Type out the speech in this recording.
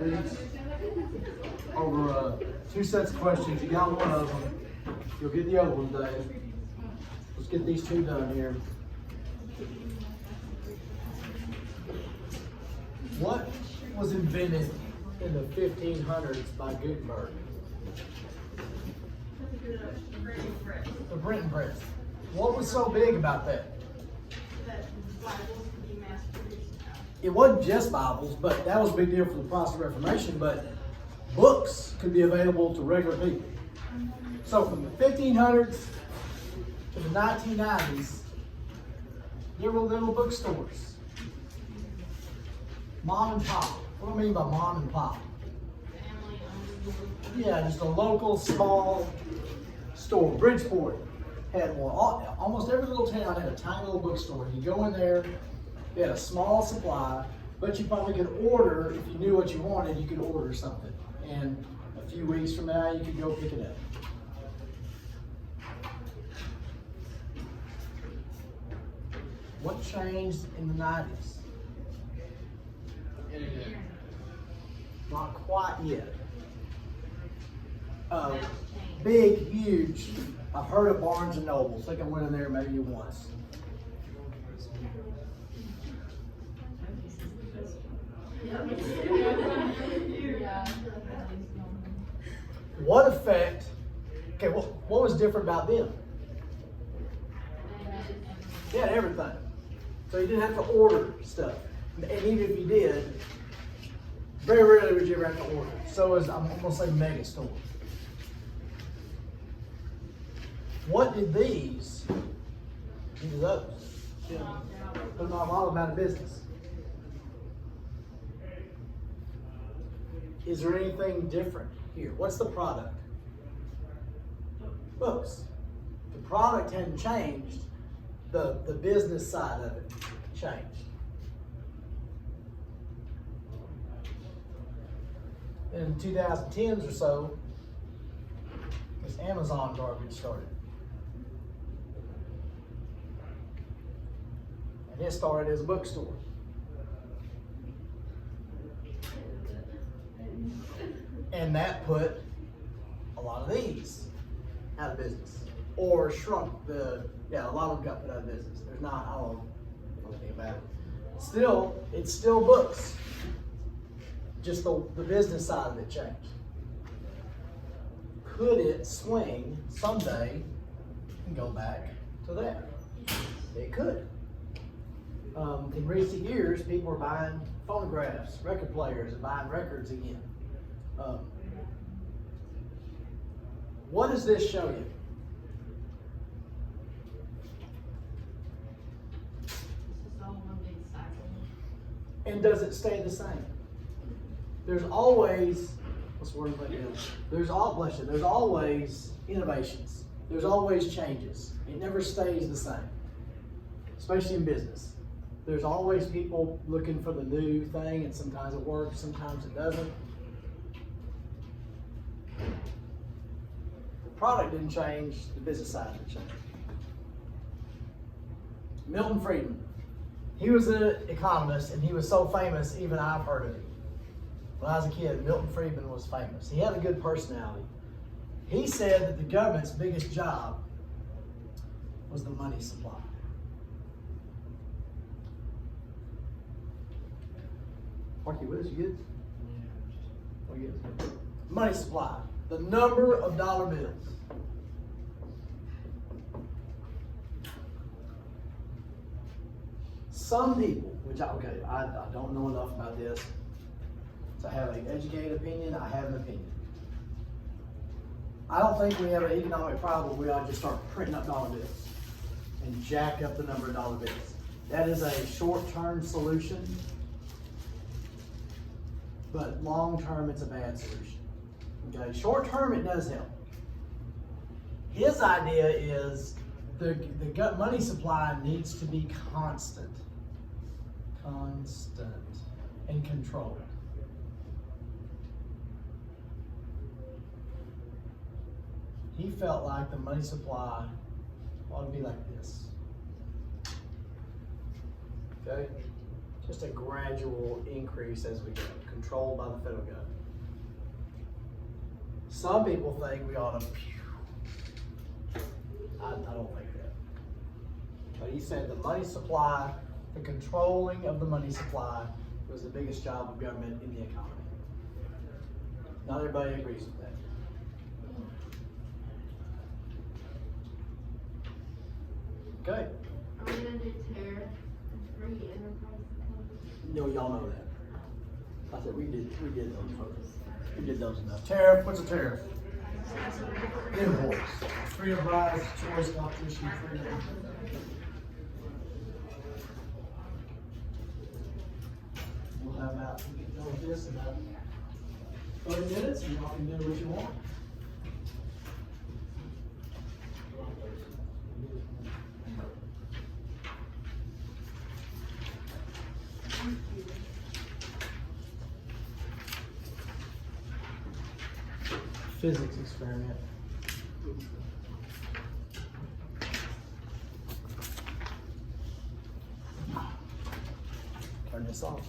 these over 2 sets of questions. You got one of them. You'll get the other one, Dave. Let's get these 2 done here. What was invented in the 1500s by Gutenberg? The printing press. What was so big about that? That Bibles could be mass produced now. It wasn't just Bibles, but that was a big deal for the Protestant Reformation, but books could be available to regular people. So from the 1500s to the 1990s, there were little bookstores. Mom and pop. What do I mean by mom and pop? Family owned. Yeah, just a local small store. Bridgeport had one. Almost every little town had a tiny little bookstore. You go in there, they had a small supply, but you probably could order, if you knew what you wanted, you could order something. And a few weeks from now, you could go pick it up. What changed in the 90s? Not quite yet. Big, huge. I've heard of Barnes and Noble. I think I went in there maybe once. What effect? Okay, what was different about them? They had everything. So you didn't have to order stuff. And even if you did, very rarely would you ever have to order. So as I'm going to say mega store. What did these do to those? Put them all about a business. Is there anything different here? What's the product? Books. The product hadn't changed. The business side of it changed. In the 2010s or so, this Amazon garbage started. And it started as a bookstore. And that put a lot of these out of business. Or shrunk a lot of them got put out of business. There's not, I don't know anything about it. Still, it's still books. Just the business side of it changed. Could it swing someday and go back to that? It could. In recent years, people are buying phonographs, record players, and buying records again. What does this show you? This is all one big cycle. And does it stay the same? There's always, what's the word I'm thinking of? There's always innovations. There's always changes. It never stays the same, especially in business. There's always people looking for the new thing, and sometimes it works, sometimes it doesn't. The product didn't change, the business side didn't change. Milton Friedman. He was an economist, and he was so famous, even I've heard of him. When I was a kid, Milton Friedman was famous. He had a good personality. He said that the government's biggest job was the money supply. Marky, what is you good? What are you good? Money supply. The number of dollar bills. Some people, I don't know enough about this. So I have an educated opinion, I have an opinion. I don't think we have an economic problem where we ought to just start printing up dollar bills and jack up the number of dollar bills. That is a short-term solution, but long-term it's a bad solution. Okay, short-term it does help. His idea is the money supply needs to be constant and controlled. He felt like the money supply ought to be like this. Okay? Just a gradual increase as we go. controlled by the federal government. Some people think we ought to, I don't think that. But he said the money supply, the controlling of the money supply was the biggest job of government in the economy. Not everybody agrees with that. Okay. Are we gonna do tariff and free enterprise? No, y'all know that. I said we did those folks. We did those enough. Tariff, what's a tariff? Imports. Free enterprise, choice, competition, freedom. We'll have about, done with this in about 30 minutes, and y'all can do what you want. Physics experiment. Turn this off.